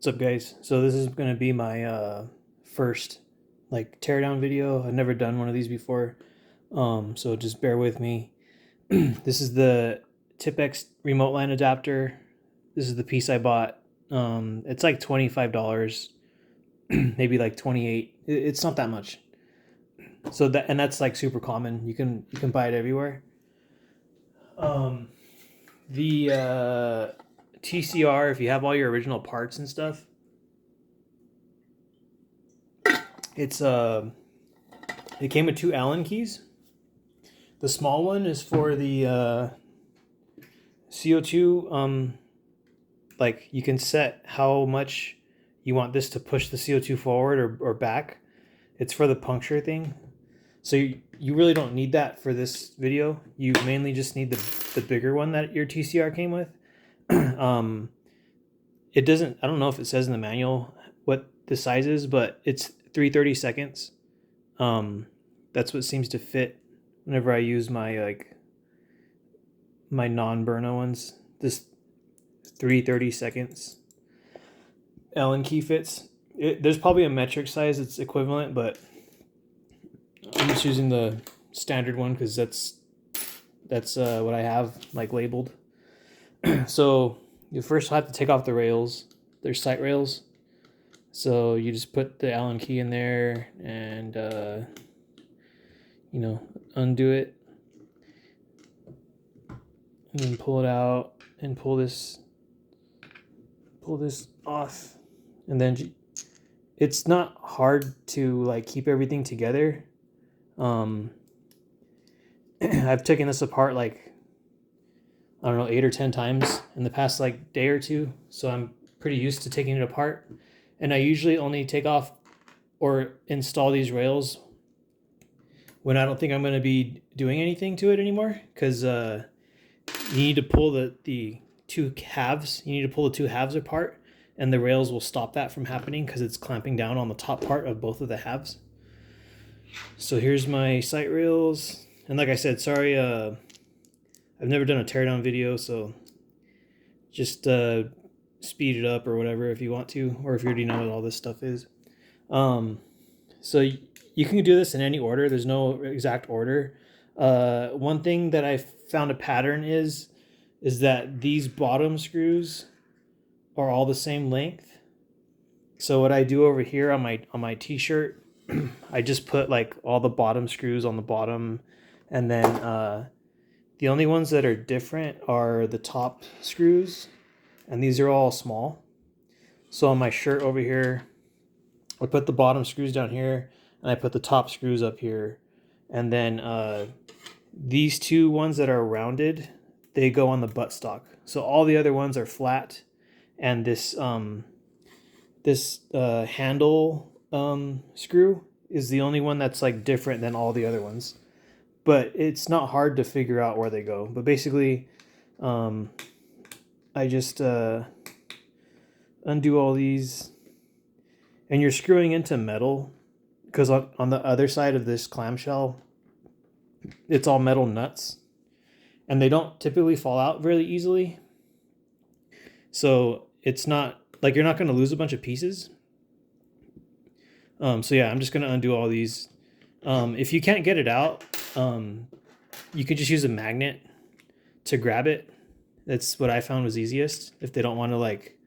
What's up, guys? So this is going to be my first like teardown video. I've never done one of these before, so just bear with me. This is the TiPX remote line adapter. This is the piece I bought. It's like $25, maybe like 28. It's not that much. So that's like super common. You can buy it everywhere. The TCR, if you have all your original parts and stuff, it came with two Allen keys. The small one is for the CO2. Like you can set how much you want this to push the CO2 forward or back. It's for the puncture thing. So you really don't need that for this video. You mainly just need the bigger one that your TCR came with. It doesn't, I don't know if it says in the manual what the size is, but it's 3/32. That's what seems to fit whenever I use my my non-Byrna ones. This 3/32 Allen key fits. There's probably a metric size that's equivalent, but I'm just using the standard one because that's what I have like labeled. So you first have to take off the rails. They're sight rails. So you just put the Allen key in there and undo it, and then pull it out and pull this off, and then it's not hard to like keep everything together. I've taken this apart like, I don't know, 8 or 10 times in the past like day or two, so I'm pretty used to taking it apart. And I usually only take off or install these rails when I don't think I'm going to be doing anything to it anymore, because you need to pull the two halves. You need to pull the two halves apart, and the rails will stop that from happening because it's clamping down on the top part of both of the halves. So here's my sight rails. And like I said, sorry, I've never done a teardown video, so just speed it up or whatever if you want to, or if you already know what all this stuff is. So you can do this in any order. There's no exact order. One thing that I found a pattern is that these bottom screws are all the same length. So what I do over here on my t-shirt, I just put like all the bottom screws on the bottom, and then the only ones that are different are the top screws, and these are all small. So on my shirt over here, I put the bottom screws down here, and I put the top screws up here, and then these two ones that are rounded, they go on the buttstock. So all the other ones are flat, and this handle screw is the only one that's like different than all the other ones. But it's not hard to figure out where they go. But basically, I just undo all these, and you're screwing into metal, because on the other side of this clamshell, it's all metal nuts, and they don't typically fall out very easily. So it's not like you're not going to lose a bunch of pieces. So yeah, I'm just going to undo all these. If you can't get it out, you could just use a magnet to grab it. That's what I found was easiest. If they don't want to like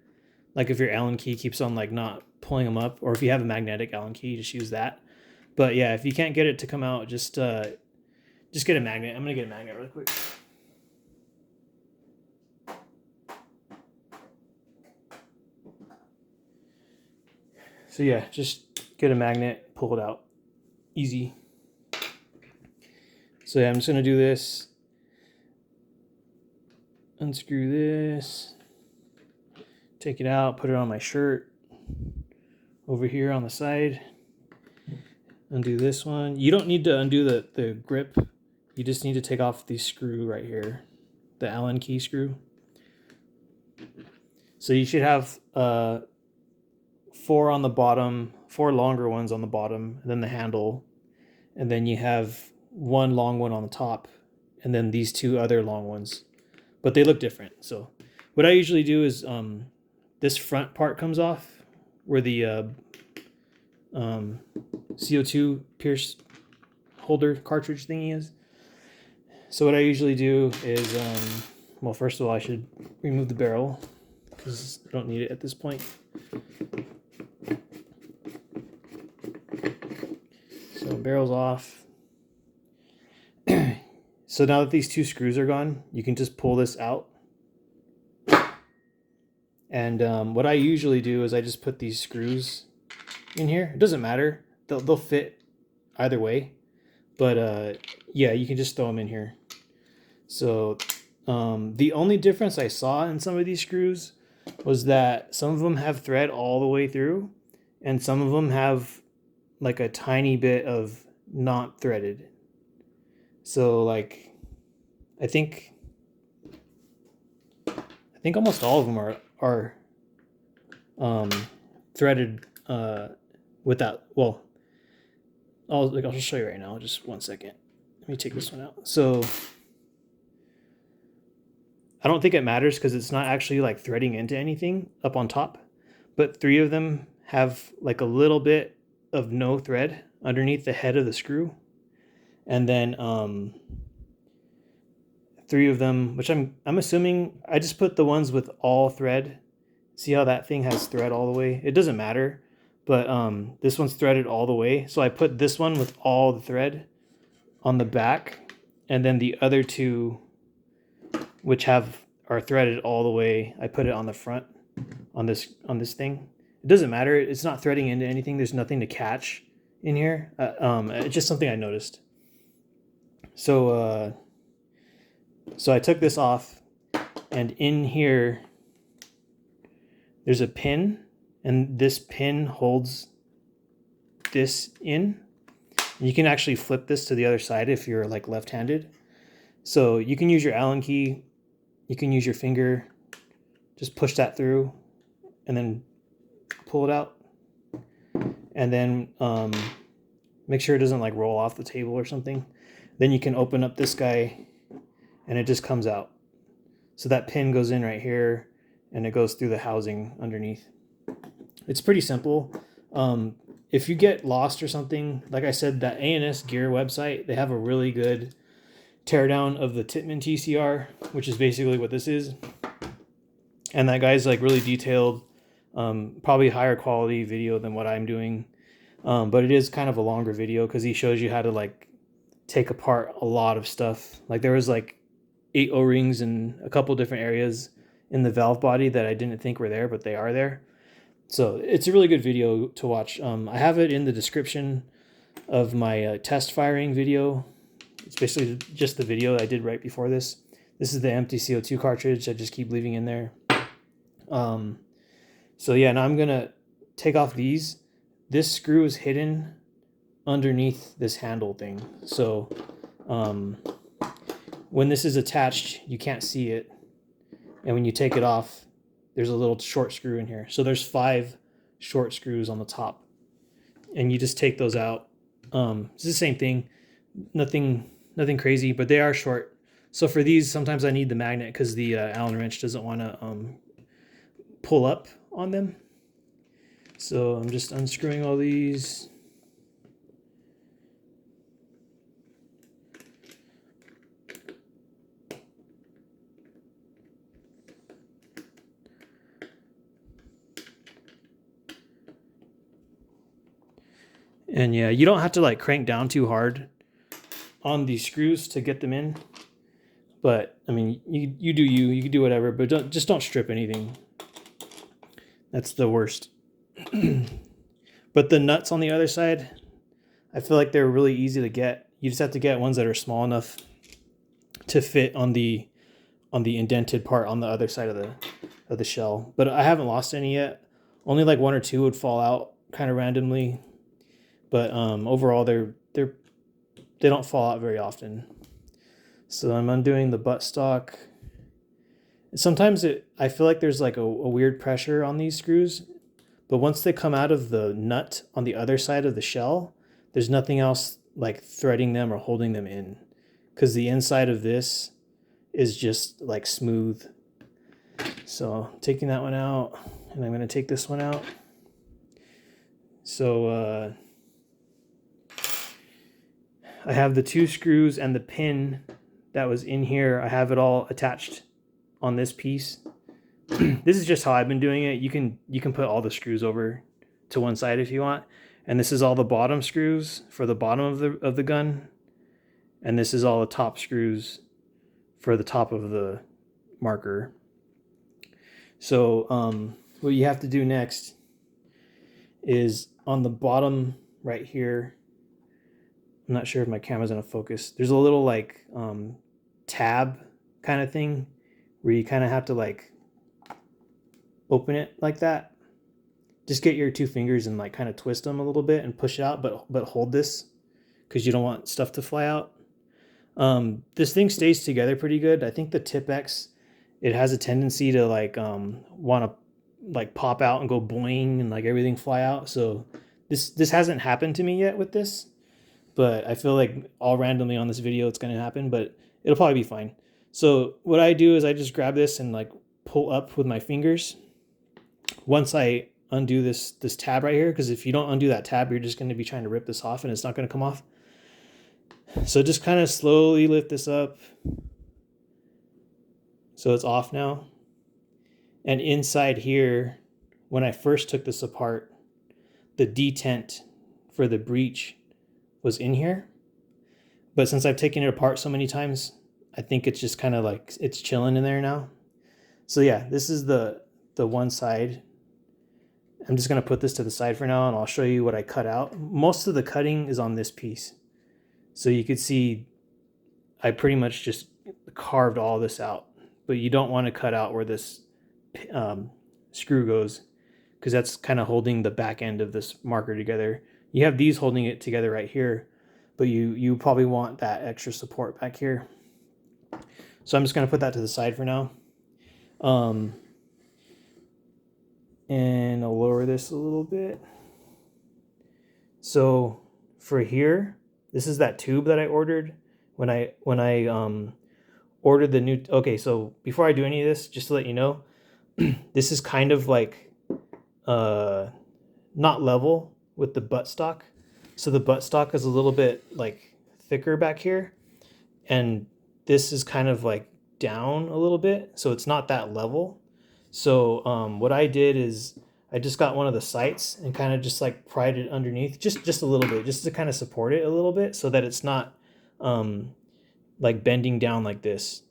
if your Allen key keeps on like not pulling them up, or if you have a magnetic Allen key, just use that. But yeah, if you can't get it to come out, just get a magnet. I'm gonna get a magnet really quick. So yeah, just get a magnet, pull it out. Easy. So yeah, I'm just gonna do this. Unscrew this. Take it out, put it on my shirt. Over here on the side. Undo this one. You don't need to undo the grip. You just need to take off the screw right here. The Allen key screw. So you should have 4 on the bottom, 4 longer ones on the bottom, and then the handle. And then you have 1 long one on the top, and then these 2 other long ones. But they look different. So what I usually do is this front part comes off, where the CO2 pierce holder cartridge thingy is. So what I usually do is, well, first of all, I should remove the barrel because I don't need it at this point. So barrel's off. So now that these two screws are gone, you can just pull this out. And what I usually do is I just put these screws in here. It doesn't matter. They'll fit either way. But yeah, you can just throw them in here. So the only difference I saw in some of these screws was that some of them have thread all the way through, and some of them have like a tiny bit of not threaded. So like, I think almost all of them are threaded without. Well, I'll just show you right now. Just 1 second. Let me take this one out. So I don't think it matters because it's not actually like threading into anything up on top, but 3 of them have like a little bit of no thread underneath the head of the screw. And then 3 of them, which I'm assuming, I just put the ones with all thread. See how that thing has thread all the way? It doesn't matter, but this one's threaded all the way. So I put this one with all the thread on the back, and then the other 2, which are threaded all the way, I put it on the front on this thing. It doesn't matter. It's not threading into anything. There's nothing to catch in here. It's just something I noticed. So so I took this off, and in here there's a pin, and this pin holds this in. You can actually flip this to the other side if you're like left-handed. So you can use your Allen key, you can use your finger, just push that through and then pull it out. And then make sure it doesn't like roll off the table or something. Then you can open up this guy and it just comes out. So that pin goes in right here and it goes through the housing underneath. It's pretty simple. If you get lost or something, like I said, that ANSgear website, they have a really good teardown of the Tippman TCR, which is basically what this is. And that guy's like really detailed, probably higher quality video than what I'm doing. But it is kind of a longer video because he shows you how to like take apart a lot of stuff. Like there was like 8 O-rings in a couple different areas in the valve body that I didn't think were there, but they are there. So it's a really good video to watch. I have it in the description of my test firing video. It's basically just the video I did right before this. This is the empty CO2 cartridge I just keep leaving in there. So yeah, now I'm gonna take off these. This screw is hidden underneath this handle thing. So when this is attached, you can't see it. And when you take it off, there's a little short screw in here. So there's 5 short screws on the top. And you just take those out. It's the same thing. Nothing crazy, but they are short. So for these, sometimes I need the magnet because the Allen wrench doesn't want to pull up on them. So I'm just unscrewing all these. And yeah, you don't have to like crank down too hard on these screws to get them in. But I mean, you do you can do whatever, but just don't strip anything. That's the worst. But the nuts on the other side, I feel like they're really easy to get. You just have to get ones that are small enough to fit on the indented part on the other side of the shell. But I haven't lost any yet. Only like 1 or 2 would fall out kind of randomly. But overall, they don't fall out very often. So I'm undoing the buttstock. Sometimes I feel like there's like a weird pressure on these screws, but once they come out of the nut on the other side of the shell, there's nothing else like threading them or holding them in, because the inside of this is just like smooth. So taking that one out, and I'm going to take this one out. So I have the 2 screws and the pin that was in here. I have it all attached on this piece. This is just how I've been doing it. You can put all the screws over to one side if you want. And this is all the bottom screws for the bottom of the gun. And this is all the top screws for the top of the marker. So what you have to do next is on the bottom right here. I'm not sure if my camera's gonna focus. There's a little like tab kind of thing where you kind of have to like open it like that. Just get your 2 fingers and like kind of twist them a little bit and push it out, but hold this because you don't want stuff to fly out. This thing stays together pretty good. I think the TiPX, it has a tendency to like want to like pop out and go boing and like everything fly out. So this hasn't happened to me yet with this, but I feel like all randomly on this video it's going to happen, but it'll probably be fine. So what I do is I just grab this and like pull up with my fingers. Once I undo this tab right here, because if you don't undo that tab, you're just going to be trying to rip this off and it's not going to come off. So just kind of slowly lift this up. So it's off now. And inside here, when I first took this apart, the detent for the breech was in here. But since I've taken it apart so many times, I think it's just kind of like it's chilling in there now. So yeah, this is the one side. I'm just going to put this to the side for now and I'll show you what I cut out. Most of the cutting is on this piece. So you could see I pretty much just carved all this out, but you don't want to cut out where this screw goes because that's kind of holding the back end of this marker together. You have these holding it together right here, but you probably want that extra support back here. So I'm just going to put that to the side for now. And I'll lower this a little bit. So for here, this is that tube that I ordered when I ordered the new. Okay, so before I do any of this, just to let you know, this is kind of like not level with the buttstock. So the buttstock is a little bit like thicker back here, and this is kind of like down a little bit, so it's not that level. So what I did is I just got one of the sights and kind of just like pried it underneath just a little bit, just to kind of support it a little bit so that it's not like bending down like this.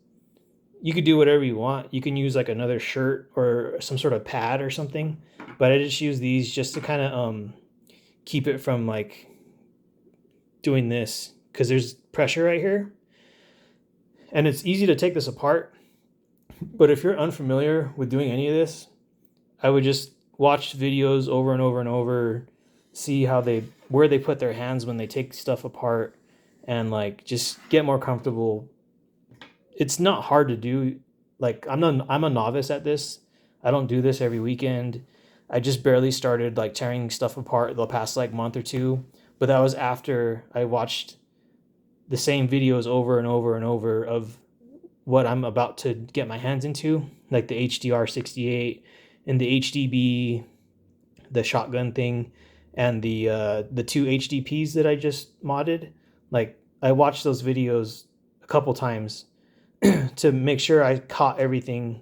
You could do whatever you want. You can use like another shirt or some sort of pad or something, but I just use these just to kind of keep it from like doing this because there's pressure right here. And it's easy to take this apart. But if you're unfamiliar with doing any of this, I would just watch videos over and over and over, see how where they put their hands when they take stuff apart, and like just get more comfortable. It's not hard to do. Like I'm a novice at this. I don't do this every weekend. I just barely started like tearing stuff apart the past like month or two, but that was after I watched the same videos over and over and over of what I'm about to get my hands into, like the HDR 68 and the HDB, the shotgun thing, and the 2 HDPs that I just modded. Like I watched those videos a couple times to make sure I caught everything,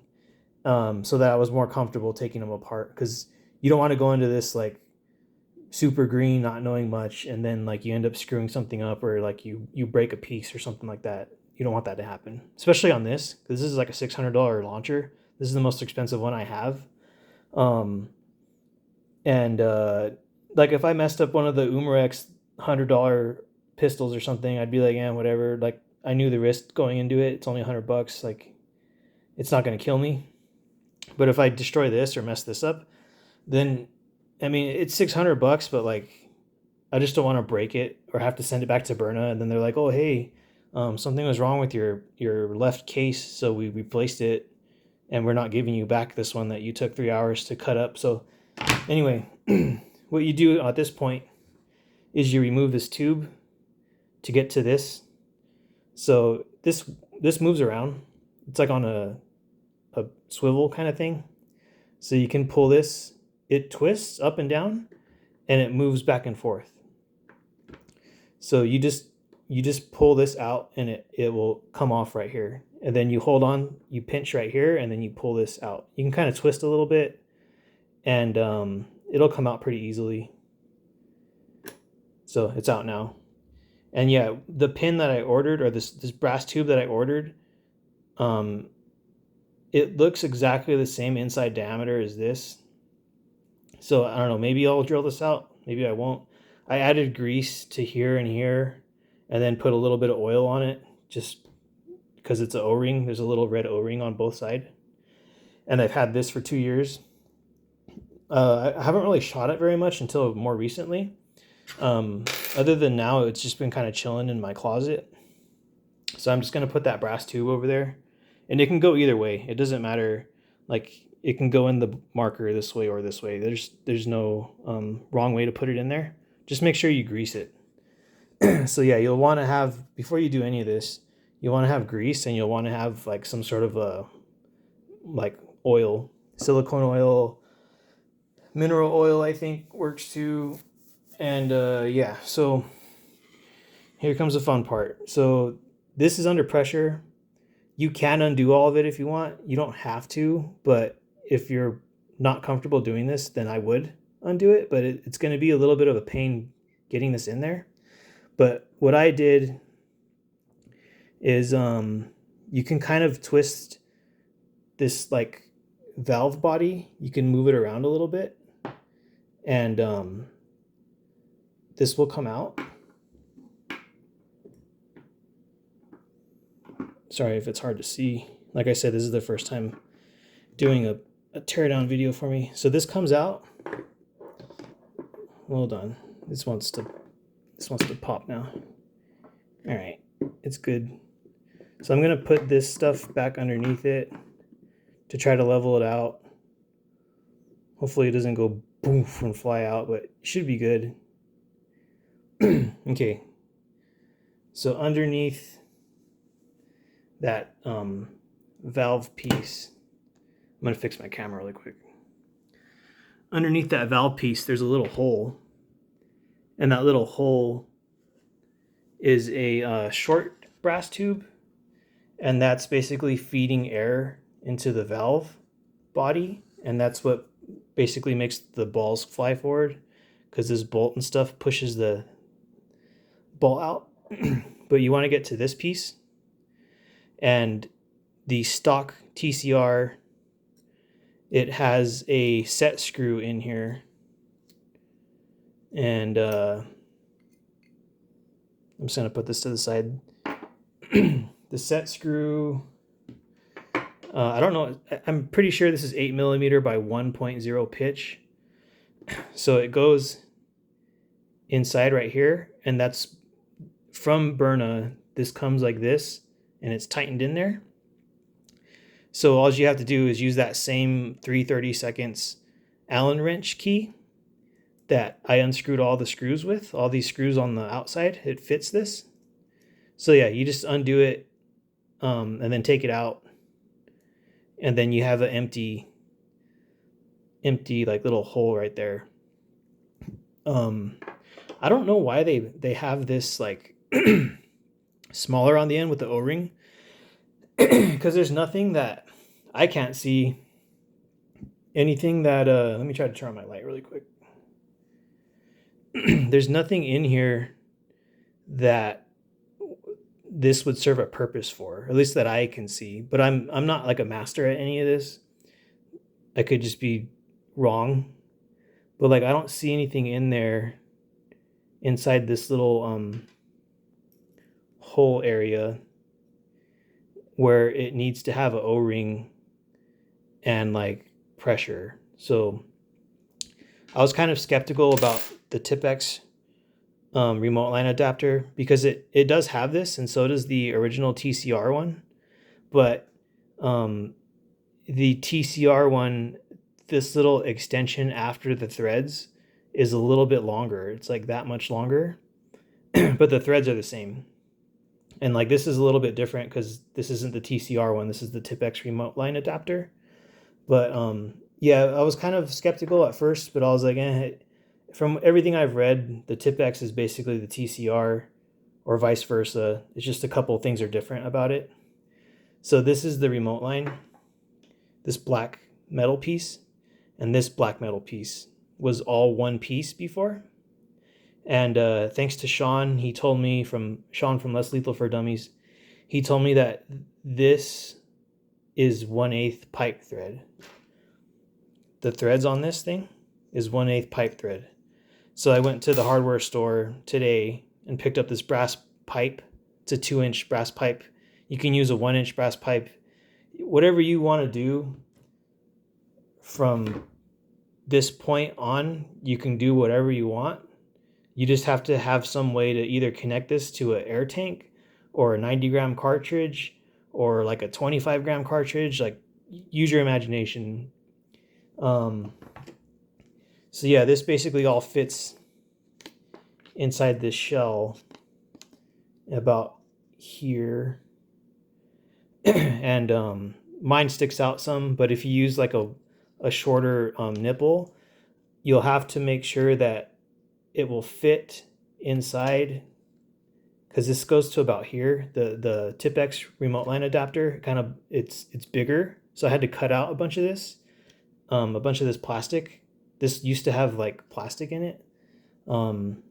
so that I was more comfortable taking them apart. Because you don't want to go into this like super green, not knowing much, and then like you end up screwing something up or like you break a piece or something like that. You don't want that to happen, especially on this, because this is like a $600 launcher. This is the most expensive one I have. Like if I messed up one of the Umarex $100 pistols or something, I'd be like, yeah, whatever. Like I knew the risk going into it. It's only $100. Like it's not going to kill me. But if I destroy this or mess this up, then I mean, it's $600, but like I just don't want to break it or have to send it back to Byrna. And then they're like, oh, hey, something was wrong with your left case, so we replaced it, and we're not giving you back this one that you took 3 hours to cut up. So anyway, what you do at this point is you remove this tube to get to this. So this moves around. It's like on a swivel kind of thing. So you can pull this, it twists up and down and it moves back and forth. So you just pull this out and it will come off right here. And then you hold on, you pinch right here, and then you pull this out. You can kind of twist a little bit and it'll come out pretty easily. So it's out now. And yeah, the pin that I ordered, or this brass tube that I ordered, it looks exactly the same inside diameter as this. So I don't know, maybe I'll drill this out, maybe I won't. I added grease to here and here, and then put a little bit of oil on it, just because it's an O-ring. There's a little red O-ring on both sides. And I've had this for 2 years. I haven't really shot it very much until more recently. Other than now, it's just been kind of chilling in my closet. So I'm just going to put that brass tube over there. And it can go either way. It doesn't matter. Like, it can go in the marker this way or this way. There's no wrong way to put it in there. Just make sure you grease it. So yeah, you'll want to have, before you do any of this, you'll want to have grease, and you'll want to have like some sort of like oil, silicone oil, mineral oil, I think works too. And yeah, so here comes the fun part. So this is under pressure. You can undo all of it if you want. You don't have to, but if you're not comfortable doing this, then I would undo it. But it's going to be a little bit of a pain getting this in there. But what I did is you can kind of twist this like valve body. You can move it around a little bit, and this will come out. Sorry if it's hard to see. Like I said, this is the first time doing a teardown video for me. So this comes out. Hold on. This wants to pop now. All right, it's good. So I'm gonna put this stuff back underneath it to try to level it out. Hopefully it doesn't go boof and fly out, but it should be good. Okay. So underneath that valve piece, I'm gonna fix my camera really quick. Underneath that valve piece, there's a little hole, and that little hole is a short brass tube, and that's basically feeding air into the valve body, and that's what basically makes the balls fly forward, because this bolt and stuff pushes the ball out. But you want to get to this piece, and the stock TCR, it has a set screw in here, and I'm just going to put this to the side. The set screw, I don't know, I'm pretty sure this is 8mm by 1.0 pitch. So it goes inside right here, and that's from Byrna. This comes like this, and it's tightened in there. So all you have to do is use that same 3/32 Allen wrench key that I unscrewed all the screws with, all these screws on the outside. It fits this. So yeah, you just undo it, and then take it out, and then you have an empty like little hole right there. I don't know why they have this like smaller on the end with the O-ring, because there's nothing that I can't see, anything that let me try to turn on my light really quick. There's nothing in here that this would serve a purpose for, at least that I can see. But I'm not like a master at any of this. I could just be wrong, but like I don't see anything in there inside this little hole area where it needs to have an O-ring and like pressure. So I was kind of skeptical about the TiPX remote line adapter, because it does have this, and so does the original TCR one. But the TCR one, this little extension after the threads is a little bit longer. It's like that much longer, but the threads are the same. And like this is a little bit different because this isn't the TCR one. This is the TiPX remote line adapter. But Yeah, I was kind of skeptical at first, but I was like, from everything I've read, the TiPX is basically the TCR or vice versa. It's just a couple things are different about it. So this is the remote line, this black metal piece, and this black metal piece was all one piece before. And thanks to Sean, he told me Sean from Less Lethal for Dummies, he told me that this is 1/8 pipe thread. The threads on this thing is 1/8 pipe thread. So I went to the hardware store today and picked up this brass pipe. It's a 2-inch brass pipe. You can use a 1-inch brass pipe. Whatever you want to do from this point on, you can do whatever you want. You just have to have some way to either connect this to an air tank or a 90-gram cartridge or like a 25-gram cartridge. Like, use your imagination. So yeah, this basically all fits inside this shell about here. And mine sticks out some, but if you use like a shorter nipple, you'll have to make sure that it will fit inside, because this goes to about here. The TiPX remote line adapter kind of it's bigger, so I had to cut out a bunch of this plastic. This used to have like plastic in it, and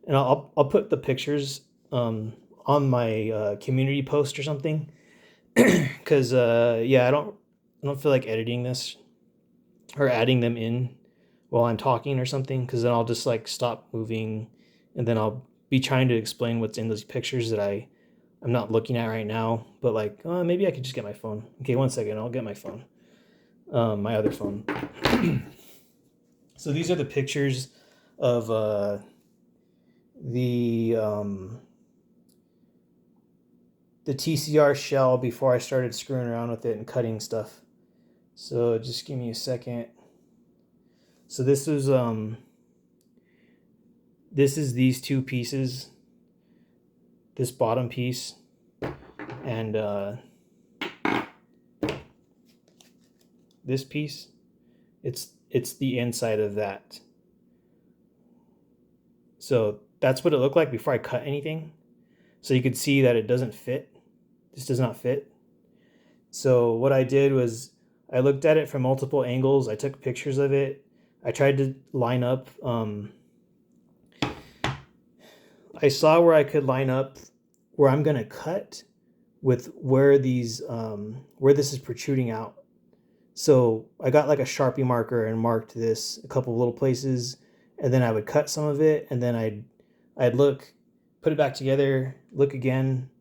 I'll put the pictures on my community post or something, because yeah, I don't feel like editing this or adding them in while I'm talking or something, because then I'll just like stop moving, and then I'll be trying to explain what's in those pictures that I'm not looking at right now. But like, maybe I could just get my phone. Okay, one second, I'll get my phone, my other phone. So these are the pictures of the TCR shell before I started screwing around with it and cutting stuff. So just give me a second. So this is these two pieces, this bottom piece, and this piece. It's the inside of that. So that's what it looked like before I cut anything. So you could see that it doesn't fit. This does not fit. So what I did was I looked at it from multiple angles. I took pictures of it. I tried to line up. I saw where I could line up where I'm gonna cut with where these where this is protruding out. So I got like a Sharpie marker and marked this a couple of little places, and then I would cut some of it, and then I'd look, put it back together, look again,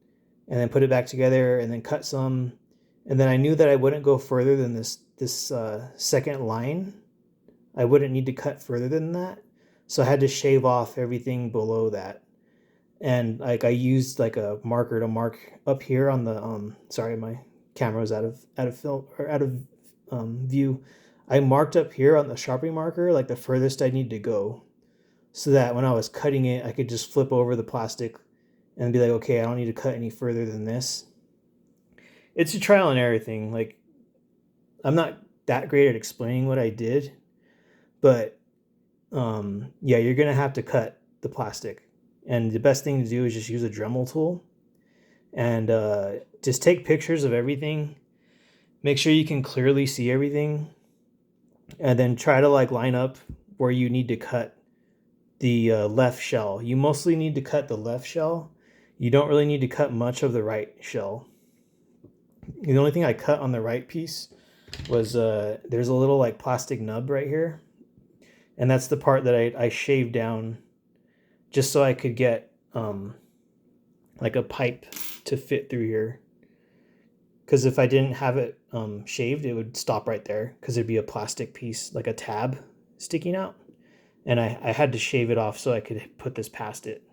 and then put it back together, and then cut some, and then I knew that I wouldn't go further than this second line. I wouldn't need to cut further than that, so I had to shave off everything below that. And like I used like a marker to mark up here on the sorry, my camera's out of film or out of view. I marked up here on the Sharpie marker like the furthest I need to go, so that when I was cutting it, I could just flip over the plastic and be like, okay, I don't need to cut any further than this. It's a trial and error thing. Like, I'm not that great at explaining what I did, but yeah, you're gonna have to cut the plastic. And the best thing to do is just use a Dremel tool and just take pictures of everything. Make sure you can clearly see everything, and then try to like line up where you need to cut the left shell. You mostly need to cut the left shell. You don't really need to cut much of the right shell. The only thing I cut on the right piece was there's a little like plastic nub right here, and that's the part that I shaved down just so I could get like a pipe to fit through here. Because if I didn't have it shaved, it would stop right there, because there'd be a plastic piece, like a tab, sticking out. And I had to shave it off so I could put this past it.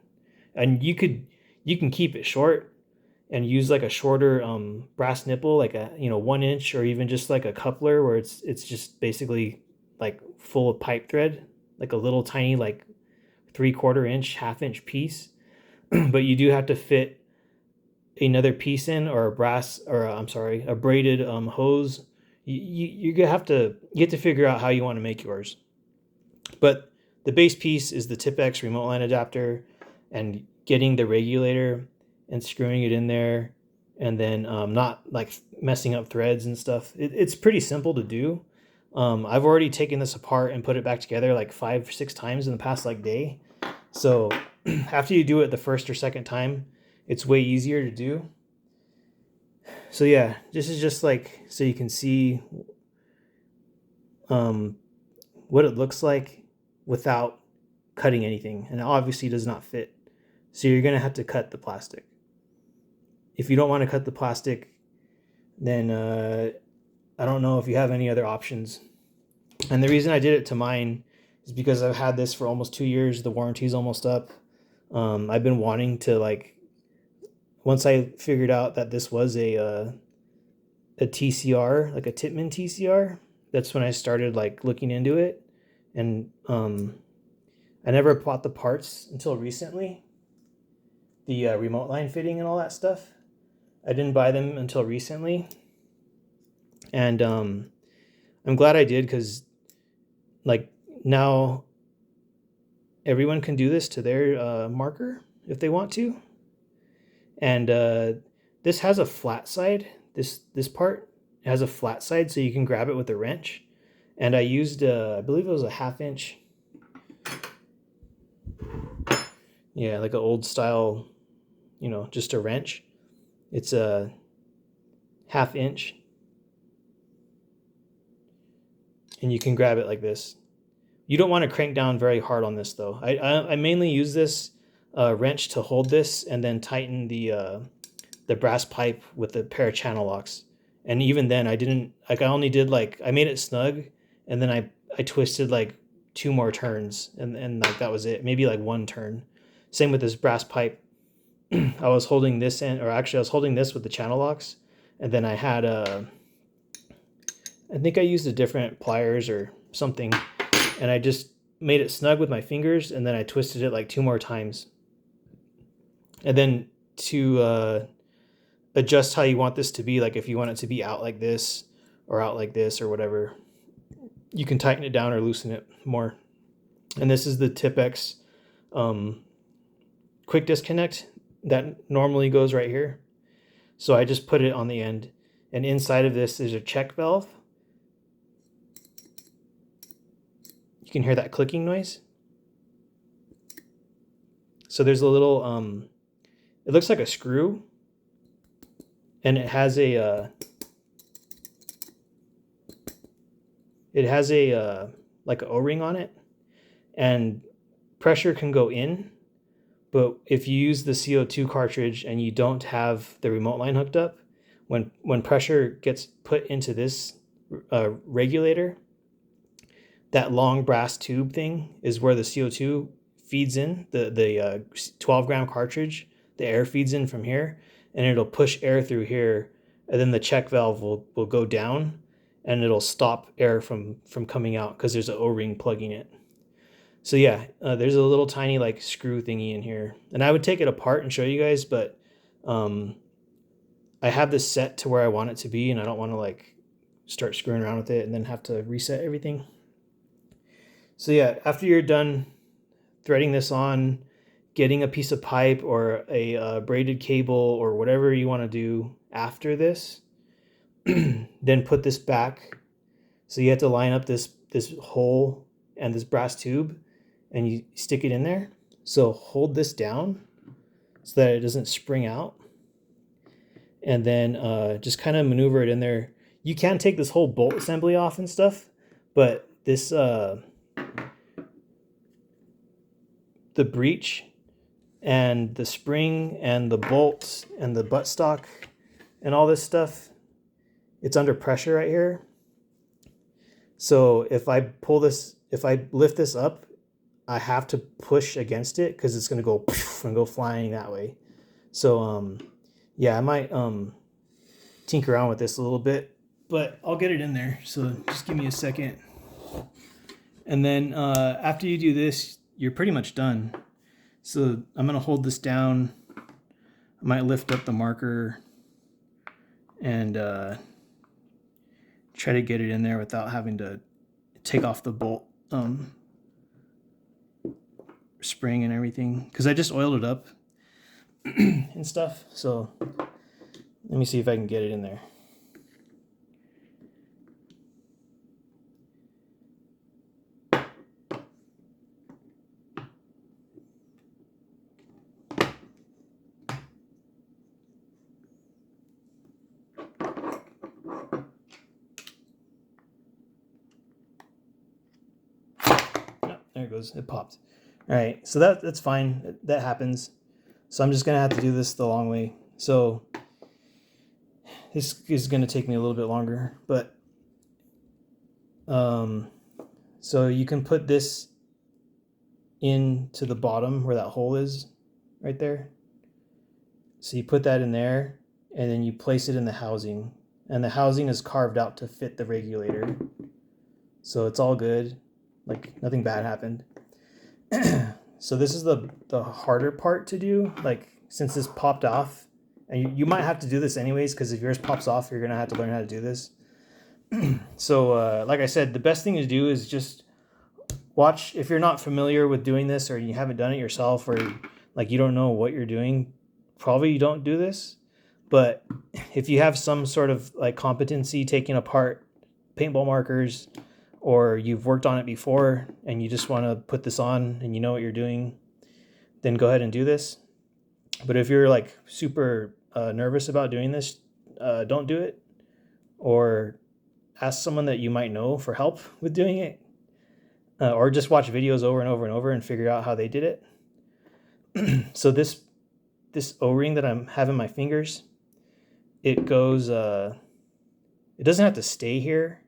And you can keep it short and use like a shorter brass nipple, like a 1 inch, or even just like a coupler where it's just basically like full of pipe thread, like a little tiny like 3/4 inch, 1/2 inch piece. But you do have to fit another piece in, or a brass, or I'm sorry, a braided hose. you have to figure out how you want to make yours. But the base piece is the TiPX remote line adapter, and getting the regulator and screwing it in there, and then not like messing up threads and stuff. It's pretty simple to do. I've already taken this apart and put it back together like 5 or 6 times in the past like day. So after you do it the first or second time, it's way easier to do. So yeah, this is just like so you can see what it looks like without cutting anything, and it obviously does not fit. So you're gonna have to cut the plastic. If you don't want to cut the plastic, then I don't know if you have any other options. And the reason I did it to mine is because I've had this for almost 2 years. The warranty's almost up. I've been wanting to, like, once I figured out that this was a TCR, like a Tippman TCR, that's when I started like looking into it. And I never bought the parts until recently. The remote line fitting and all that stuff. I didn't buy them until recently. And I'm glad I did, because like now everyone can do this to their marker if they want to. And this has a flat side. This part has a flat side, so you can grab it with a wrench. And I used, I believe it was a 1/2 inch. Yeah, like an old style, you know, just a wrench. It's a 1/2 inch. And you can grab it like this. You don't want to crank down very hard on this though. I mainly use this wrench to hold this and then tighten the brass pipe with the pair of channel locks. And even then I didn't, like, I only did like, I made it snug, and then I twisted like 2 more turns, and like that was it. Maybe like 1 turn. Same with this brass pipe. I was holding this end, or actually I was holding this with the channel locks, and then I had I think I used a different pliers or something, and I just made it snug with my fingers, and then I twisted it like 2 more times. And then to adjust how you want this to be, like if you want it to be out like this or out like this or whatever, you can tighten it down or loosen it more. And this is the TiPX quick disconnect that normally goes right here. So I just put it on the end, and inside of this is a check valve. You can hear that clicking noise. So there's a little, it looks like a screw, and it has a like an O-ring on it, and pressure can go in. But if you use the CO2 cartridge and you don't have the remote line hooked up, when pressure gets put into this regulator, that long brass tube thing is where the CO2 feeds in. The 12-gram cartridge, the air feeds in from here, and it'll push air through here, and then the check valve will go down, and it'll stop air from coming out because there's an O-ring plugging it. So yeah, there's a little tiny like screw thingy in here, and I would take it apart and show you guys, but I have this set to where I want it to be, and I don't want to like start screwing around with it and then have to reset everything. So yeah, after you're done threading this on, getting a piece of pipe or a braided cable or whatever you want to do after this, then put this back. So you have to line up this hole and this brass tube, and you stick it in there. So hold this down so that it doesn't spring out, and then just kind of maneuver it in there. You can take this whole bolt assembly off and stuff, but this the breech and the spring and the bolts and the buttstock and all this stuff, it's under pressure right here. So if I lift this up, I have to push against it because it's going to go and go flying that way. So yeah, I might tinker around with this a little bit, but I'll get it in there. So just give me a second. And then after you do this, you're pretty much done. So I'm going to hold this down. I might lift up the marker and try to get it in there without having to take off the bolt spring and everything, because I just oiled it up and stuff. So let me see if I can get it in there. There it goes. It popped. All right, so that's fine. That happens. So I'm just gonna have to do this the long way. So this is gonna take me a little bit longer, but so you can put this into the bottom where that hole is, right there. So you put that in there, and then you place it in the housing, and the housing is carved out to fit the regulator. So it's all good. Like nothing bad happened. So this is the harder part to do, like since this popped off, and you might have to do this anyways, because if yours pops off, you're gonna have to learn how to do this. So like I said, the best thing to do is just watch. If you're not familiar with doing this, or you haven't done it yourself, or like you don't know what you're doing, probably you don't do this. But if you have some sort of like competency taking apart paintball markers, or you've worked on it before and you just want to put this on and you know what you're doing, then go ahead and do this. But if you're like super nervous about doing this, don't do it, or ask someone that you might know for help with doing it, or just watch videos over and over and over and figure out how they did it. So this O-ring that I'm having my fingers, it goes, it doesn't have to stay here,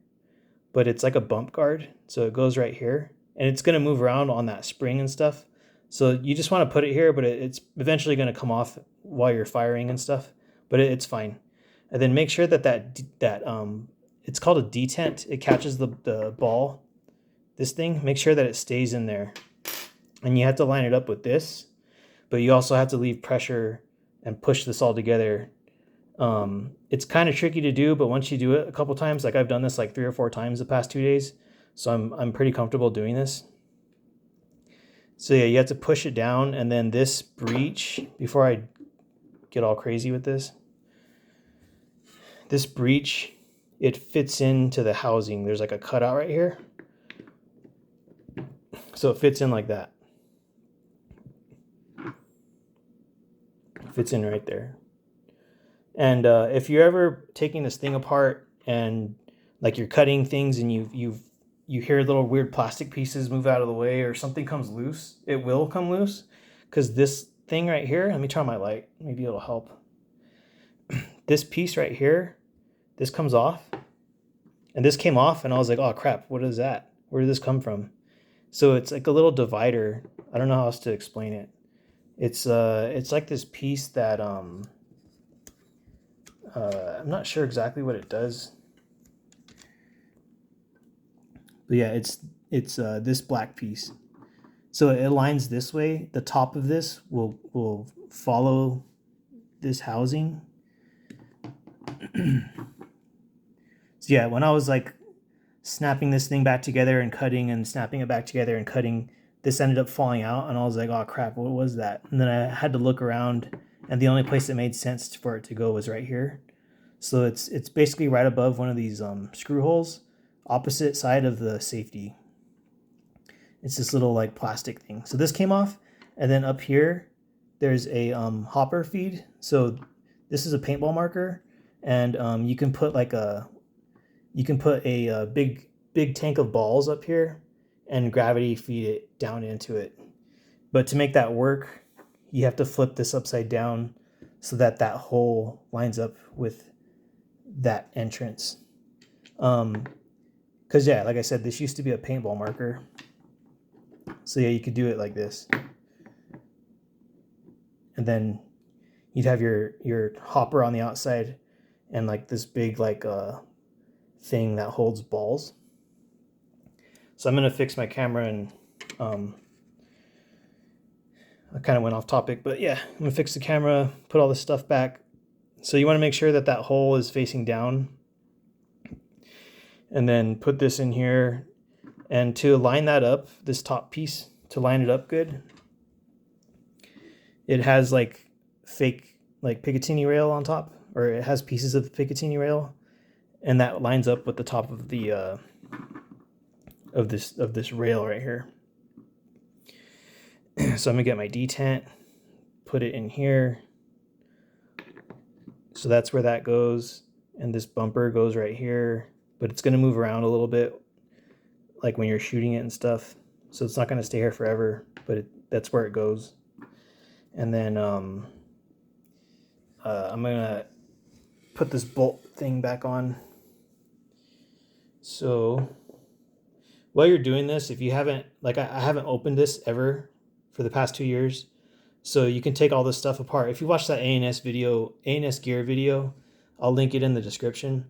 but it's like a bump guard. So it goes right here, and it's going to move around on that spring and stuff. So you just want to put it here, but it's eventually going to come off while you're firing and stuff, but it's fine. And then make sure that it's called a detent. It catches the ball, this thing. Make sure that it stays in there. And you have to line it up with this, but you also have to leave pressure and push this all together. It's kind of tricky to do, but once you do it a couple times, like I've done this like 3 or 4 times the past 2 days, so I'm pretty comfortable doing this. So yeah, you have to push it down, and then this breech, before I get all crazy with this breech, it fits into the housing. There's like a cutout right here, so it fits in like that. It fits in right there. And if you're ever taking this thing apart and like you're cutting things and you hear little weird plastic pieces move out of the way, or something comes loose, it will come loose, because this thing right here, let me turn on my light, maybe it'll help. This piece right here, this comes off, and this came off, and I was like, oh crap, what is that? Where did this come from? So it's like a little divider. I don't know how else to explain it. It's like this piece that I'm not sure exactly what it does, but yeah, it's this black piece. So it aligns this way. The top of this will follow this housing. So yeah, when I was like snapping this thing back together and cutting and snapping it back together and cutting, this ended up falling out, and I was like, oh crap, what was that? And then I had to look around, and the only place that made sense for it to go was right here. So it's basically right above one of these screw holes, opposite side of the safety. It's this little like plastic thing. So this came off, and then up here there's a hopper feed. So this is a paintball marker, and you can put a big tank of balls up here and gravity feed it down into it. But to make that work, you have to flip this upside down so that hole lines up with that entrance. Because yeah, like I said, this used to be a paintball marker. So yeah, you could do it like this. And then you'd have your hopper on the outside, and like this big like thing that holds balls. So I'm gonna fix my camera, and I kind of went off topic, but yeah, I'm gonna fix the camera, put all this stuff back. So you want to make sure that hole is facing down. and then put this in here. And to line that up, this top piece, to line it up good, it has like fake like Picatinny rail on top, or it has pieces of the Picatinny rail, and that lines up with the top of the of this rail right here. So I'm gonna get my detent, put it in here. So that's where that goes, and this bumper goes right here, but it's gonna move around a little bit, like when you're shooting it and stuff. So it's not gonna stay here forever, but that's where it goes. And then I'm gonna put this bolt thing back on. So while you're doing this, if you haven't, like I haven't opened this ever for the past 2 years, so you can take all this stuff apart. If you watch that ANSgear video, I'll link it in the description.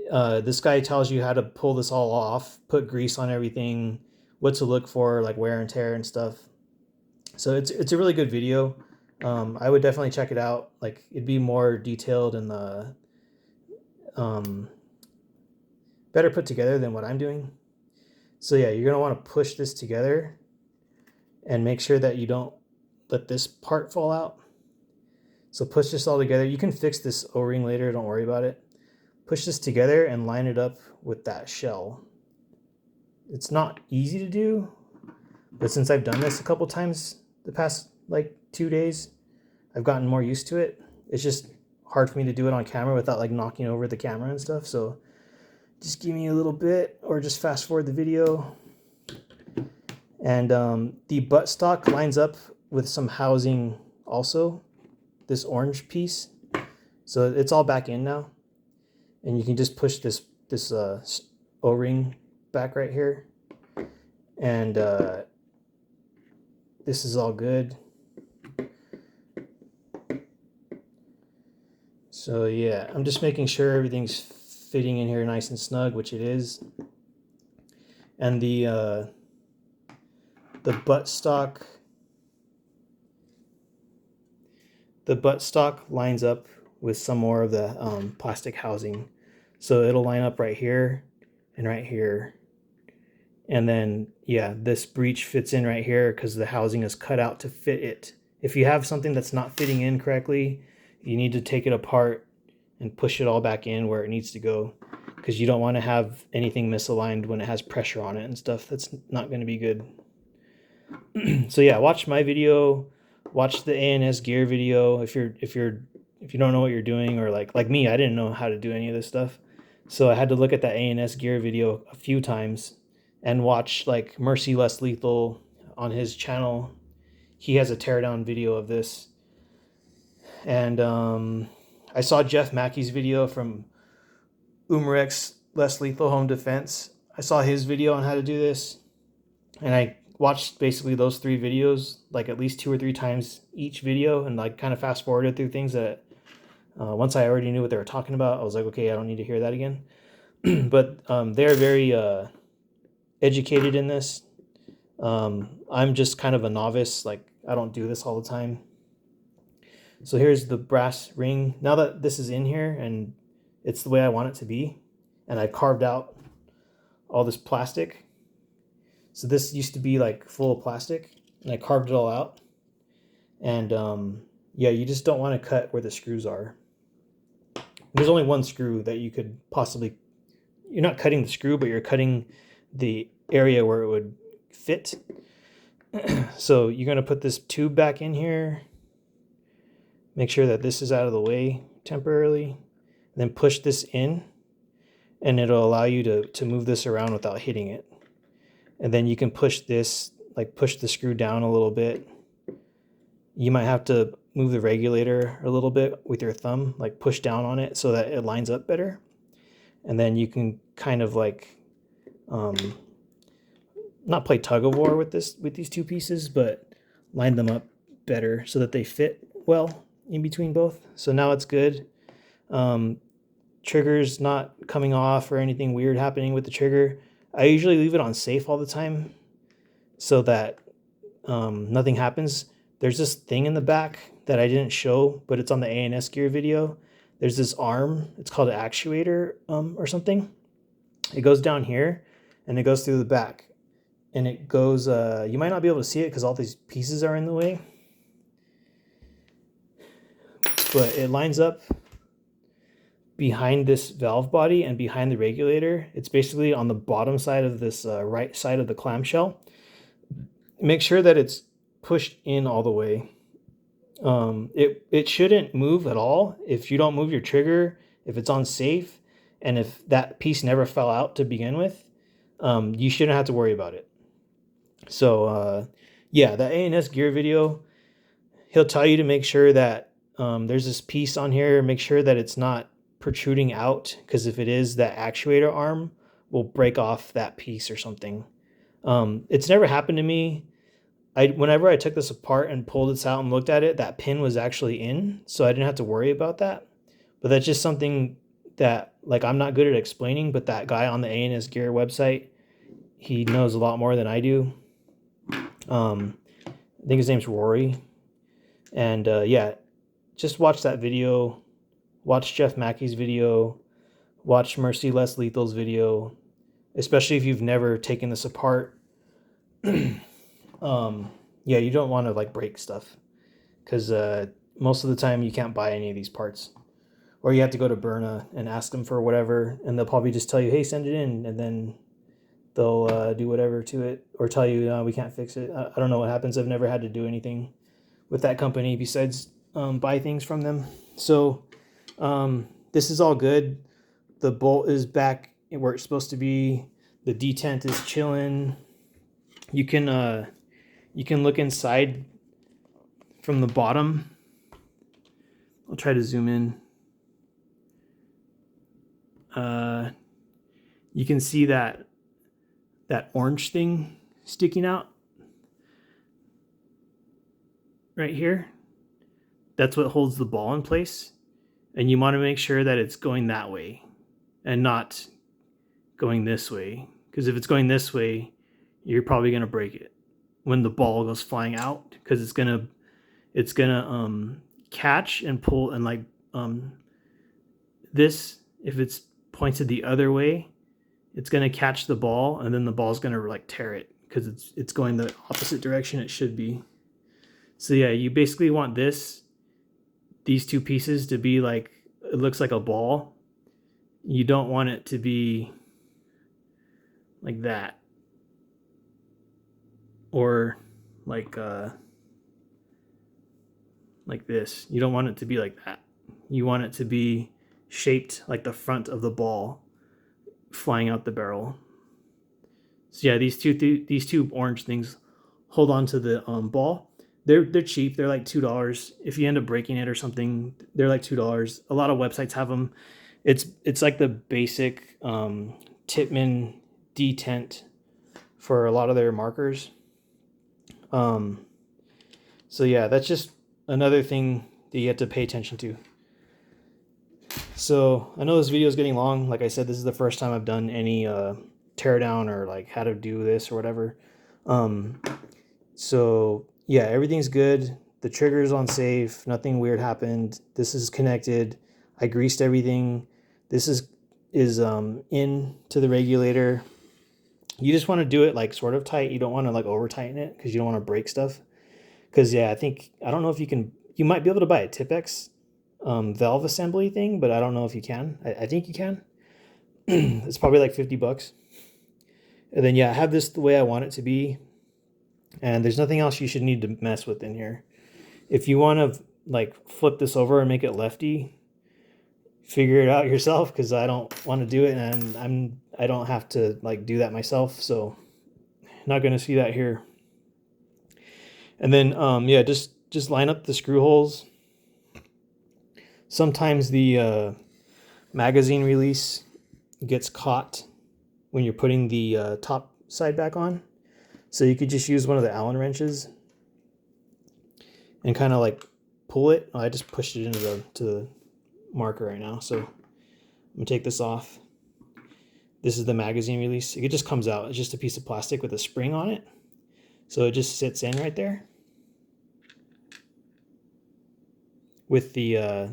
This guy tells you how to pull this all off, put grease on everything, what to look for, like wear and tear and stuff. So it's a really good video. I would definitely check it out. Like, it'd be more detailed and better put together than what I'm doing. So yeah, you're gonna want to push this together and make sure that you don't let this part fall out. So push this all together. You can fix this O-ring later, don't worry about it. Push this together and line it up with that shell. It's not easy to do, but since I've done this a couple times the past like 2 days, I've gotten more used to it. It's just hard for me to do it on camera without like knocking over the camera and stuff. So just give me a little bit, or just fast forward the video. And the buttstock lines up with some housing also, this orange piece. So it's all back in now. And you can just push this O-ring back right here. And this is all good. So yeah, I'm just making sure everything's fitting in here nice and snug, which it is. And the buttstock lines up with some more of the plastic housing. So it'll line up right here and right here. And then, yeah, this breech fits in right here because the housing is cut out to fit it. If you have something that's not fitting in correctly, you need to take it apart and push it all back in where it needs to go, because you don't want to have anything misaligned when it has pressure on it and stuff. That's not going to be good. So yeah, watch my video, watch the ANSgear video if you don't know what you're doing, or like me, I didn't know how to do any of this stuff. So I had to look at that ANSgear video a few times and watch like Mercy Less Lethal on his channel. He has a teardown video of this. And I saw Jeff Mackey's video from Umarex Less Lethal Home Defense. I saw his video on how to do this, and I watched basically those 3 videos like at least 2 or 3 times each video, and like kind of fast forwarded through things that once I already knew what they were talking about, I was like, okay, I don't need to hear that again. But they're very educated in this. I'm just kind of a novice. Like, I don't do this all the time. So here's the brass ring. Now that this is in here and it's the way I want it to be, and I carved out all this plastic. So this used to be like full of plastic, and I carved it all out. And yeah, you just don't want to cut where the screws are. There's only one screw that you could possibly, you're not cutting the screw, but you're cutting the area where it would fit. So you're going to put this tube back in here. Make sure that this is out of the way temporarily. And then push this in, and it'll allow you to move this around without hitting it. And then you can push this, like push the screw down a little bit. You might have to move the regulator a little bit with your thumb, like push down on it so that it lines up better. And then you can kind of like, not play tug of war with these 2 pieces, but line them up better so that they fit well in between both. So now it's good. Trigger's not coming off or anything weird happening with the trigger. I usually leave it on safe all the time so that nothing happens. There's this thing in the back that I didn't show, but it's on the ANSgear video. There's this arm. It's called an actuator or something. It goes down here and it goes through the back. And it goes, you might not be able to see it because all these pieces are in the way. But it lines up behind this valve body and behind the regulator. It's basically on the bottom side of this right side of the clamshell. Make sure that it's pushed in all the way. It shouldn't move at all if you don't move your trigger, if it's on safe, and if that piece never fell out to begin with. You shouldn't have to worry about it. So yeah, the ANSgear video, he'll tell you to make sure that there's this piece on here. Make sure that it's not protruding out, because if it is, that actuator arm will break off that piece or something. It's never happened to me. Whenever I took this apart and pulled this out and looked at it, that pin was actually in, so I didn't have to worry about that. But that's just something that, like, I'm not good at explaining, but that guy on the ANSgear website, he knows a lot more than I do. I think his name's Rory. And yeah, just watch that video. Watch Jeff Mackey's video. Watch Mercy Less Lethal's video, especially if you've never taken this apart. Yeah, you don't want to like break stuff, because most of the time you can't buy any of these parts, or you have to go to Byrna and ask them for whatever, and they'll probably just tell you, hey, send it in, and then they'll do whatever to it, or tell you, no, we can't fix it. I don't know what happens. I've never had to do anything with that company besides buy things from them. So this is all good. The bolt is back where it's supposed to be. The detent is chilling. You can look inside from the bottom. I'll try to zoom in. You can see that orange thing sticking out right here. That's what holds the ball in place. And you want to make sure that it's going that way and not going this way. Because if it's going this way, you're probably going to break it when the ball goes flying out, because it's gonna catch and pull, and like this, if it's pointed the other way, it's gonna catch the ball, and then the ball's gonna like tear it because it's going the opposite direction it should be. So yeah, you basically want these two pieces to be like, it looks like a ball. You don't want it to be like that, or like this. You don't want it to be like that. You want it to be shaped like the front of the ball flying out the barrel. So yeah, these two orange things hold on to the ball. They're cheap. They're like $2. If you end up breaking it or something, they're like $2. A lot of websites have them. It's like the basic Tippman detent for a lot of their markers. So yeah, that's just another thing that you have to pay attention to. So I know this video is getting long. Like I said, this is the first time I've done any teardown or like how to do this or whatever. So yeah, everything's good. The trigger's on safe. Nothing weird happened. This is connected. I greased everything. This is in to the regulator. You just want to do it like sort of tight. You don't want to like over tighten it because you don't want to break stuff. Because yeah, I don't know if you might be able to buy a TiPX valve assembly thing, but I don't know if you can. I think you can. It's probably like $50. And then yeah, I have this the way I want it to be. And there's nothing else you should need to mess with in here. If you want to like flip this over and make it lefty, figure it out yourself, because I don't want to do it, and I don't have to like do that myself, so not going to see that here. And then yeah, just line up the screw holes. Sometimes the magazine release gets caught when you're putting the top side back on, so you could just use one of the Allen wrenches and kind of like pull it. Oh, I just pushed it into the marker right now, so I'm gonna take this off. This is the magazine release. It just comes out. It's just a piece of plastic with a spring on it, so it just sits in right there with the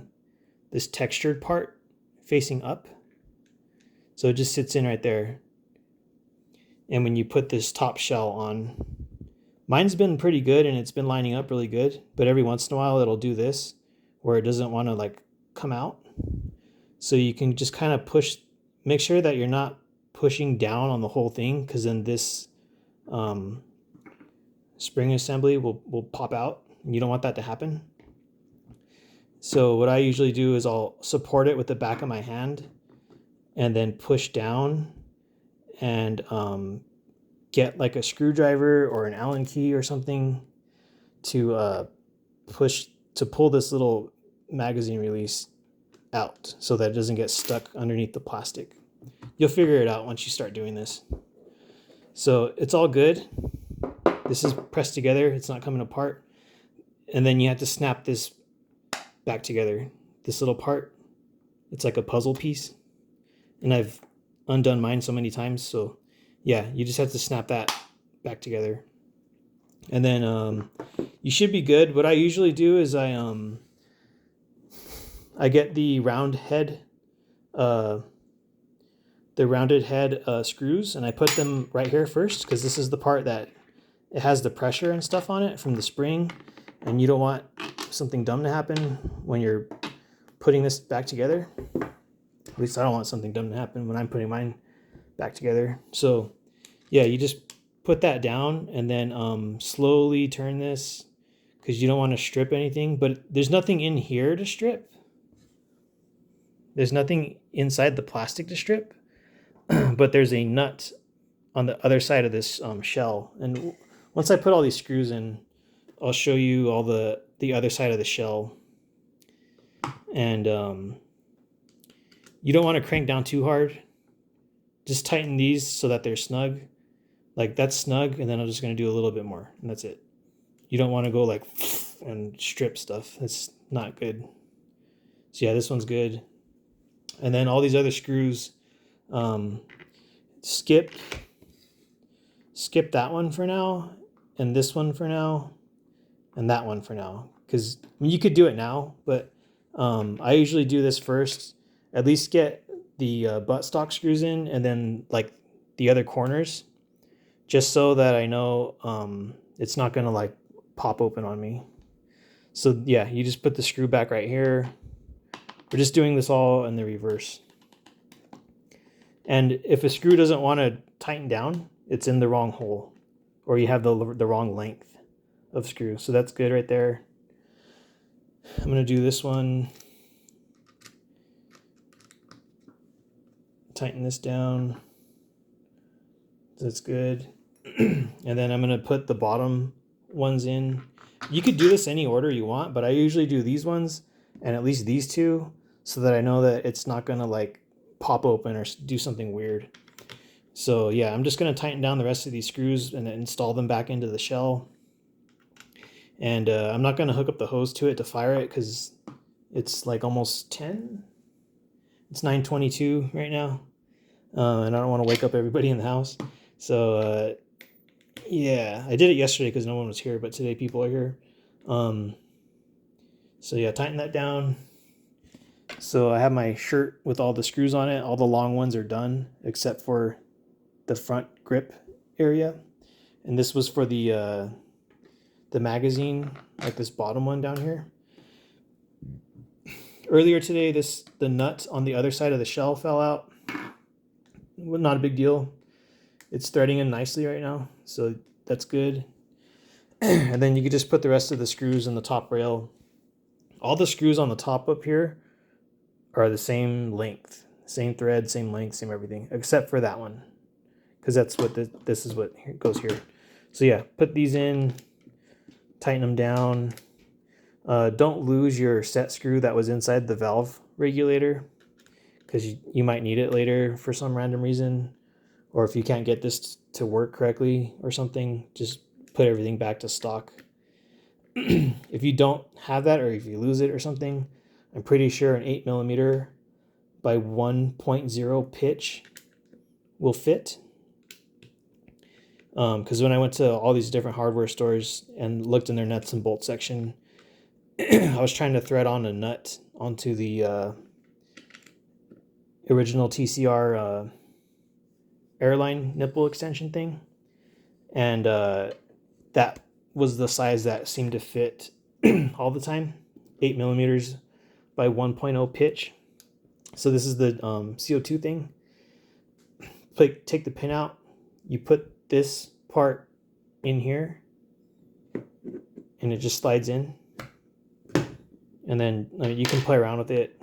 this textured part facing up. So it just sits in right there. And when you put this top shell on, mine's been pretty good and it's been lining up really good, but every once in a while it'll do this where it doesn't want to like come out. So you can just kind of push, make sure that you're not pushing down on the whole thing, because then this spring assembly will pop out. And you don't want that to happen. So what I usually do is I'll support it with the back of my hand and then push down and get like a screwdriver or an Allen key or something to pull this little magazine release out so that it doesn't get stuck underneath the plastic. You'll figure it out once you start doing this. So it's all good. This is pressed together. It's not coming apart. And then you have to snap this back together. This little part, it's like a puzzle piece. And I've undone mine so many times. So yeah, you just have to snap that back together. And then you should be good. What I usually do is I get the rounded head screws, and I put them right here first, because this is the part that it has the pressure and stuff on it from the spring, and you don't want something dumb to happen when you're putting this back together. At least I don't want something dumb to happen when I'm putting mine back together. So yeah, you just put that down and then slowly turn this, because you don't want to strip anything, but there's nothing in here to strip. There's nothing inside the plastic to strip, but there's a nut on the other side of this shell. And once I put all these screws in, I'll show you all the other side of the shell. And you don't want to crank down too hard. Just tighten these so that they're snug. Like that's snug, and then I'm just going to do a little bit more, and that's it. You don't want to go like and strip stuff. That's not good. So yeah, this one's good. And then all these other screws, skip that one for now, and this one for now, and that one for now. Because I mean, you could do it now, but I usually do this first. At least get the buttstock screws in, and then like the other corners, just so that I know it's not gonna like pop open on me. So yeah, you just put the screw back right here. We're just doing this all in the reverse. And if a screw doesn't want to tighten down, it's in the wrong hole, or you have the wrong length of screw. So that's good right there. I'm going to do this one. Tighten this down. That's good. And then I'm going to put the bottom ones in. You could do this any order you want, but I usually do these ones and at least these two, so that I know that it's not going to like pop open or do something weird. So yeah, I'm just going to tighten down the rest of these screws and install them back into the shell. And I'm not going to hook up the hose to it to fire it, because it's like almost 10. It's 9:22 right now. And I don't want to wake up everybody in the house. So yeah, I did it yesterday because no one was here, but today people are here. So yeah, tighten that down. So I have my shirt with all the screws on it. All the long ones are done except for the front grip area. And this was for the magazine, like this bottom one down here. Earlier today, the nut on the other side of the shell fell out. Well, not a big deal. It's threading in nicely right now, so that's good. And then you can just put the rest of the screws in the top rail. All the screws on the top up here are the same length, same thread, same length, same everything, except for that one, because that's what this is what goes here. So yeah, put these in, tighten them down. Don't lose your set screw that was inside the valve regulator, because you might need it later for some random reason, or if you can't get this to work correctly or something, just put everything back to stock. If you don't have that, or if you lose it or something, I'm pretty sure an 8mm by 1.0 pitch will fit. Because when I went to all these different hardware stores and looked in their nuts and bolt section, I was trying to thread on a nut onto the original TCR airline nipple extension thing, and that was the size that seemed to fit all the time, 8mm by 1.0 pitch. So this is the CO2 thing. Take the pin out, you put this part in here, and it just slides in, and then you can play around with it.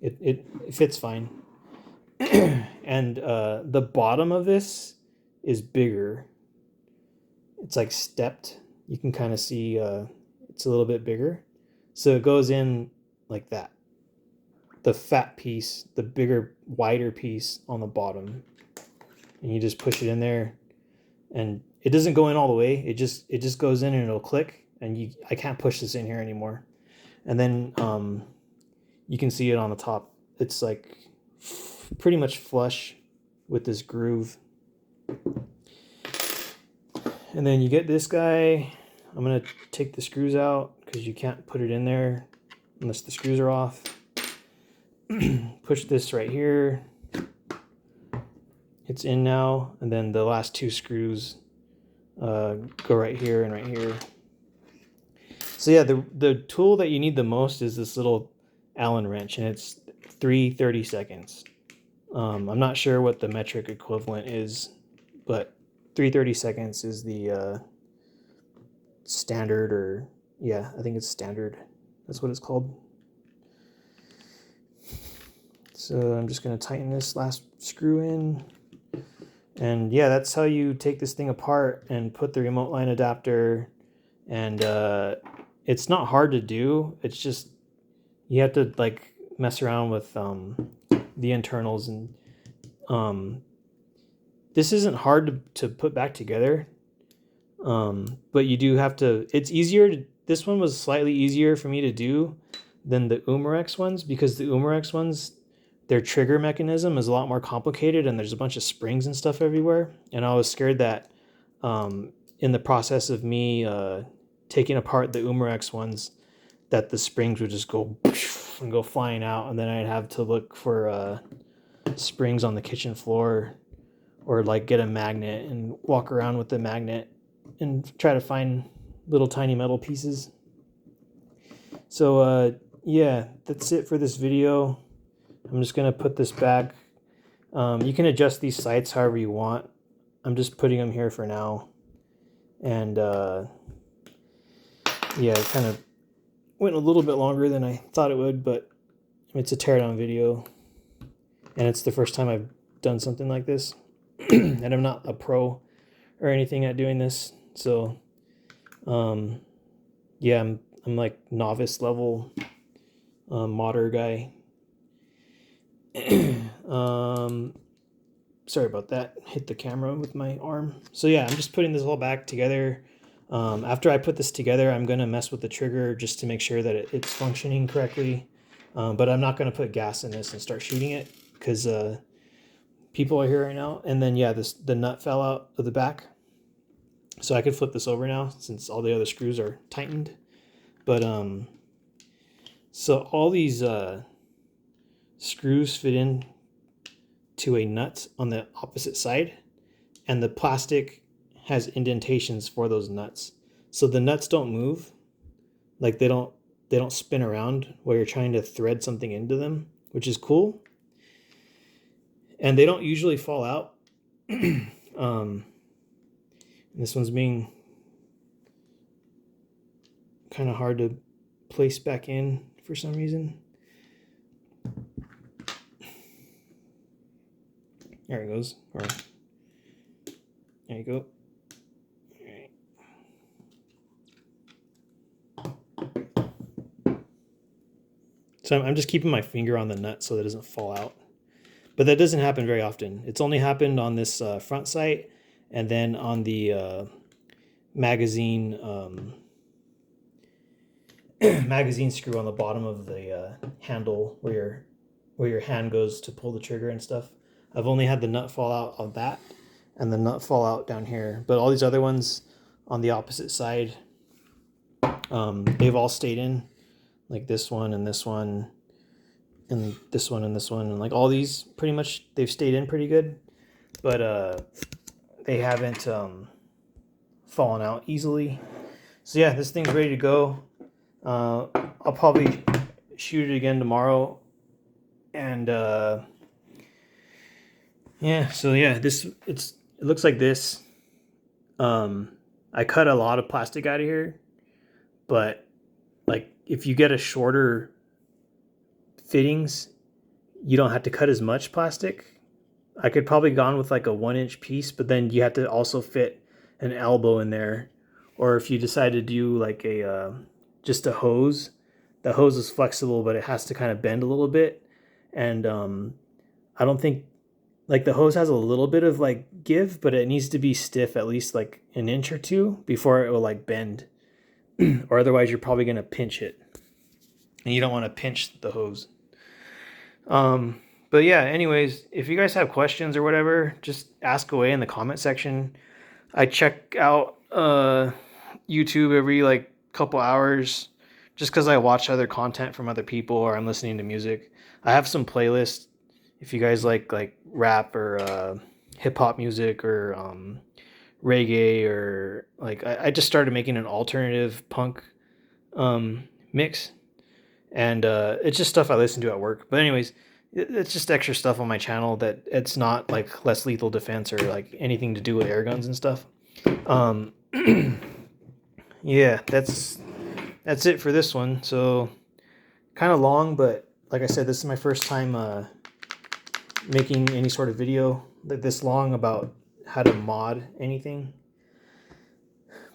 It fits fine. And the bottom of this is bigger. It's like stepped. You can kind of see it's a little bit bigger. So it goes in like that. The fat piece, the bigger, wider piece on the bottom. And you just push it in there, and it doesn't go in all the way. It just goes in and it'll click, and I can't push this in here anymore. And then you can see it on the top. It's like pretty much flush with this groove. And then you get this guy. I'm gonna take the screws out because you can't put it in there unless the screws are off. Push this right here. It's in now, and then the last two screws go right here and right here. So yeah, the tool that you need the most is this little Allen wrench, and it's 3/30 seconds. I'm not sure what the metric equivalent is, but 3/30 seconds is the standard, or yeah, I think it's standard. That's what it's called. So I'm just going to tighten this last screw in. And yeah, that's how you take this thing apart and put the remote line adapter. And it's not hard to do. It's just you have to like mess around with the internals, and this isn't hard to put back together. But you do have to. It's easier. This one was slightly easier for me to do than the Umarex ones, because the Umarex ones, their trigger mechanism is a lot more complicated, and there's a bunch of springs and stuff everywhere. And I was scared that in the process of me taking apart the Umarex ones, that the springs would just go and go flying out, and then I'd have to look for springs on the kitchen floor, or like get a magnet and walk around with the magnet and try to find little tiny metal pieces. So yeah, that's it for this video. I'm just going to put this back. You can adjust these sights however you want. I'm just putting them here for now. And yeah, it kind of went a little bit longer than I thought it would, but it's a teardown video. And it's the first time I've done something like this. And I'm not a pro or anything at doing this. So yeah, I'm like novice level modder guy. Sorry about that, hit the camera with my arm. So yeah, I'm just putting this all back together. After I put this together, I'm gonna mess with the trigger just to make sure that it's functioning correctly, but I'm not gonna put gas in this and start shooting it, because people are here right now. And then yeah, the nut fell out of the back, so I could flip this over now since all the other screws are tightened. But so all these screws fit in to a nut on the opposite side, and the plastic has indentations for those nuts, so the nuts don't move. Like they don't spin around while you're trying to thread something into them, which is cool. And they don't usually fall out. This one's being kind of hard to place back in for some reason. There it goes. Or there you go. All right. So I'm just keeping my finger on the nut so that it doesn't fall out. But that doesn't happen very often. It's only happened on this front sight, and then on the magazine magazine screw on the bottom of the handle where your hand goes to pull the trigger and stuff. I've only had the nut fall out of that, and the nut fall out down here. But all these other ones on the opposite side, they've all stayed in, like this one and this one. and this one and this one, and like all these pretty much they've stayed in pretty good, but they haven't fallen out easily. So yeah, this thing's ready to go. I'll probably shoot it again tomorrow, and yeah. So yeah, it looks like this. I cut a lot of plastic out of here, but like if you get a shorter fittings, you don't have to cut as much plastic. I could probably gone with like a 1-inch piece, but then you have to also fit an elbow in there. Or if you decide to do like a just a hose, the hose is flexible, but it has to kind of bend a little bit. And I don't think like the hose has a little bit of like give, but it needs to be stiff at least like an inch or two before it will like bend. Or otherwise you're probably going to pinch it. And you don't want to pinch the hose. But yeah, anyways, if you guys have questions or whatever, just ask away in the comment section. I check out YouTube every like couple hours just because I watch other content from other people or I'm listening to music. I have some playlists if you guys like rap or hip hop music or reggae, or like I just started making an alternative punk mix, and it's just stuff I listen to at work. But anyways, it's just extra stuff on my channel that it's not like Less Lethal Defense or like anything to do with air guns and stuff. Yeah, that's it for this one. So kind of long, but like I said, this is my first time making any sort of video this long about how to mod anything.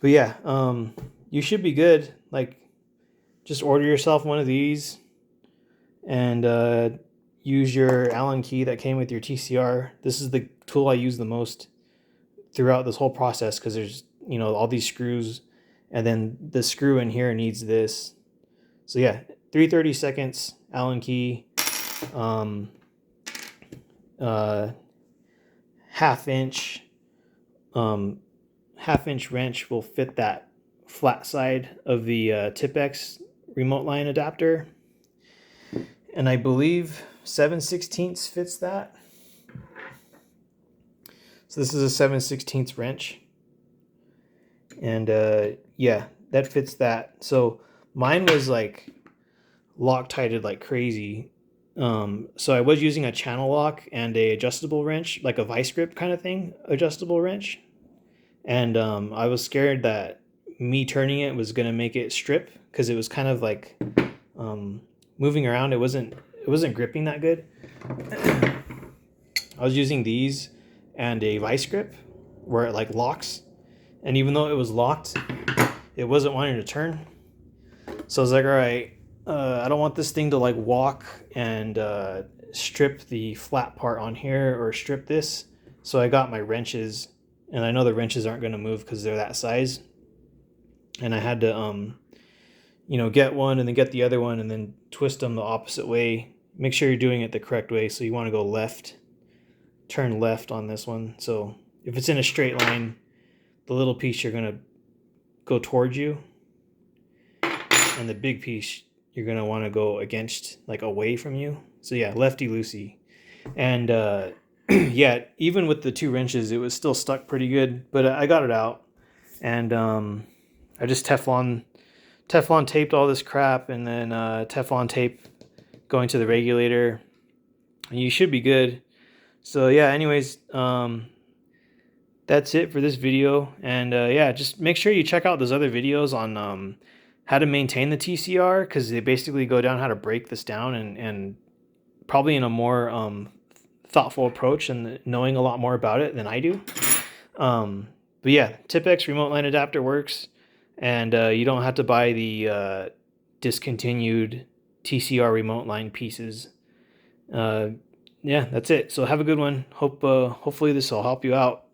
But yeah, you should be good. Like, just order yourself one of these and use your Allen key that came with your TCR. This is the tool I use the most throughout this whole process because there's, you know, all these screws, and then the screw in here needs this. So yeah, 3/32 Allen key, half-inch wrench will fit that flat side of the TiPX remote line adapter, and I believe 7/16 fits that. So this is a 7/16 wrench, and yeah, that fits that. So mine was like Loctited like crazy. So I was using a channel lock and a adjustable wrench, like a vice grip kind of thing, adjustable wrench. And I was scared that me turning it was gonna make it strip because it was kind of like moving around. It wasn't gripping that good. I was using these and a vice grip where it like locks, and even though it was locked, it wasn't wanting to turn. So I was like, all right, I don't want this thing to like walk and strip the flat part on here or strip this. So I got my wrenches, and I know the wrenches aren't going to move because they're that size. And I had to, you know, get one and then get the other one and then twist them the opposite way. Make sure you're doing it the correct way. So you want to go left, turn left on this one. So if it's in a straight line, the little piece you're going to go towards you, and the big piece you're going to want to go against, like away from you. So yeah, lefty loosey. And yeah, even with the two wrenches, it was still stuck pretty good, but I got it out. And I just Teflon taped all this crap, and then Teflon tape going to the regulator, and you should be good. So yeah, anyways, that's it for this video. And yeah, just make sure you check out those other videos on how to maintain the TCR, because they basically go down how to break this down, and probably in a more thoughtful approach and knowing a lot more about it than I do. But yeah, TiPX remote line adapter works, and you don't have to buy the discontinued TCR remote line pieces. Yeah, that's it. So have a good one. Hopefully this will help you out.